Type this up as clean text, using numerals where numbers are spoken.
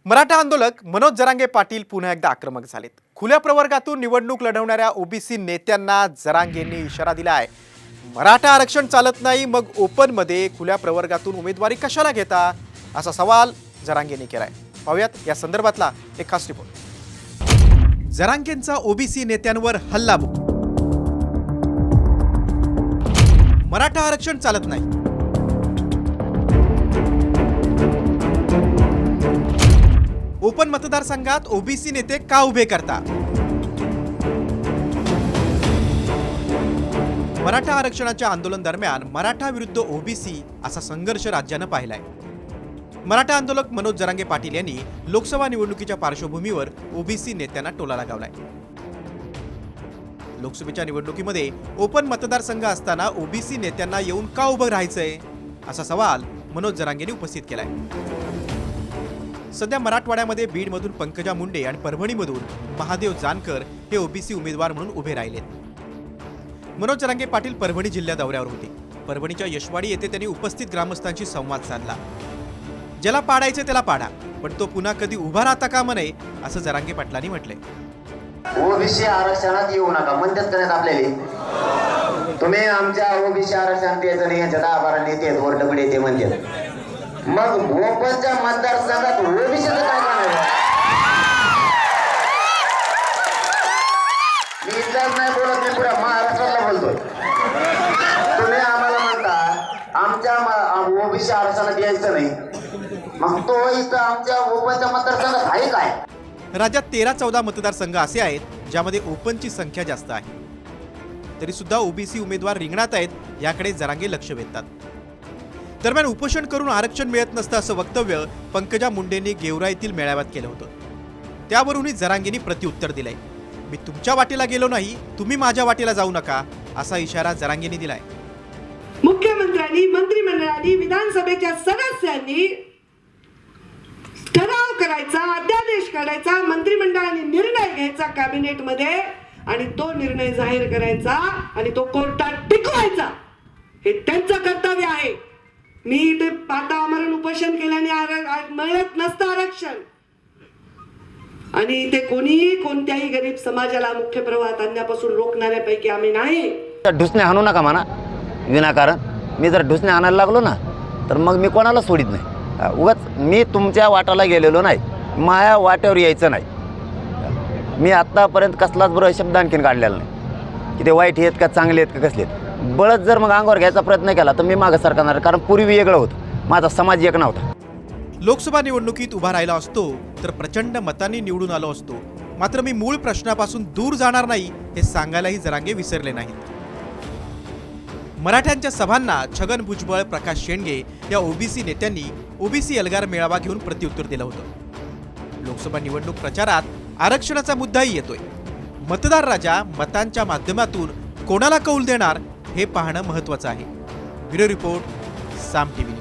मराठा आंदोलक मनोज जरांगे पाटील पुन्हा एकदा आक्रमक झालेत। खुल्या प्रवर्गातून निवडणूक लढवणाऱ्या ओबीसी नेत्यांना जरांगेंनी इशारा दिलाय। मराठा आरक्षण चालत नाही, मग ओपन मध्ये खुल्या प्रवर्गातून उमेदवारी कशाला घेता, असा सवाल जरांगेंनी केलाय। पाहूयात या संदर्भातला एक खास रिपोर्ट। जरांगेंचा ओबीसी नेत्यांवर हल्लाबोल। मराठा आरक्षण चालत नाही, ओपन मतदारसंघात ओबीसी नेते का उभे करता? मराठा आरक्षणाच्या आंदोलन दरम्यान मराठा विरुद्ध ओबीसी असा संघर्ष राज्यानं पाहिलाय। मराठा आंदोलक मनोज जरांगे पाटील यांनी लोकसभा निवडणुकीच्या पार्श्वभूमीवर ओबीसी नेत्यांना टोला लगावलाय। लोकसभेच्या निवडणुकीमध्ये ओपन मतदारसंघ असताना ओबीसी नेत्यांना येऊन का उभं राहायचंय, असा सवाल मनोज जरांगेंनी उपस्थित केलाय। सध्या मराठवाड्यामध्ये बीडमधून पंकजा मुंडे आणि परभणीमधून महादेव जानकर हे ओबीसी उमेदवार म्हणून उभे राहिलेत। मनोज जरांगे पाटील परभणी जिल्हा दौऱ्यावर होते। परभणीच्या यशवाडी येथे त्यांनी उपस्थित ग्रामस्थांशी संवाद साधला। ज्याला पाडायचे त्याला पाडा, पण तो पुन्हा कधी उभा राहता कामा नये, असं जरांगे पाटलांनी म्हटलंय। ओबीसी आरक्षणात येऊ नका म्हणतात करण्यात आपल्याला। तुम्ही आमच्या ओबीसी आरक्षणात यायचं नाही, यांच्या 10-12 नेते आहेत, वरडबडे येते म्हणतात। मग ओपनच्या मतदारसंघात ओबीसीचं काय करणार? मी इथलाच नाही बोलत, मी पुऱ्या महाराष्ट्राला बोलतोय। तुम्ही आम्हाला म्हणता आमच्या ओबीसी आरक्षणात यायचं नाही, मग तो इथं आमच्या ओपनच्या मतदारसंघात आहे काय? राज्यात 13-14 मतदारसंघ असे आहेत ज्यामध्ये ओपनची संख्या जास्त आहे, तरी सुद्धा ओबीसी उमेदवार रिंगणात आहेत, याकडे जरांगे लक्ष वेधतात। दरम्यान उपोषण करून आरक्षण मिळत नसतं असं वक्तव्य पंकजा मुंडेंनी गेवराईतील मेळाव्यात केलं होतं। त्यावरूनही जरांगेंनी प्रत्युत्तर दिलंय। मी तुमच्या वाटेला गेलो नाही, तुम्ही माझ्या वाटेला जाऊ नका, असा इशारा जरांगेंनी दिलाय। मुख्यमंत्र्यांनी, मंत्रिमंडळाने, विधानसभेच्या सदस्यांनी ठराव करायचा, अध्यादेश काढायचा, मंत्रिमंडळाने निर्णय घ्यायचा कॅबिनेटमध्ये आणि तो निर्णय जाहीर करायचा आणि तो कोर्टात टिकवायचा, हे त्यांचं कर्तव्य आहे। मी इथे आता आमरण उपोषण केल्याने मिळत नसतं आरक्षण, आणि इथे कोणीही कोणत्याही गरीब समाजाला मुख्य प्रवाहात आणण्यापासून रोखणाऱ्यापैकी आम्ही नाही। ढुसणे हाणू नका म्हणा विनाकारण। मी जर ढुसणे आणायला लागलो ना तर मग मी कोणाला सोडित नाही। उगाच मी तुमच्या वाटाला गेलेलो नाही, माझ्या वाट्यावर यायचं नाही। मी आत्तापर्यंत कसलाच बरोबर शब्द आणखीन काढलेला नाही की ते वाईट आहेत का चांगले आहेत का कसले आहेत। बळच जर मग अंगावर घ्यायचा प्रयत्न केला तर मी मागं सरकणार, कारण पूर्वी वेगळं होतं, माझा समाज एक नव्हता। लोकसभा निवडणुकीत उभा राहिला असतो तर प्रचंड मतांनी निवडून आलो असतो, मात्र मी मूळ प्रश्नापासून दूर जाणार नाही, हे सांगायलाही जरांगे विसरले नाहीत। मराठ्यांच्या सभांना छगन भुजबळ, प्रकाश शेंडगे या ओबीसी नेत्यांनी ओबीसी एल्गार मेळावा घेऊन प्रत्युत्तर दिलं होतं। लोकसभा निवडणूक प्रचारात आरक्षणाचा मुद्दाही येतोय। मतदार राजा मतांच्या माध्यमातून कोणाला कौल देणार हे पाहणं महत्त्वाचं आहे। ब्युरो रिपोर्ट, साम टीव्ही।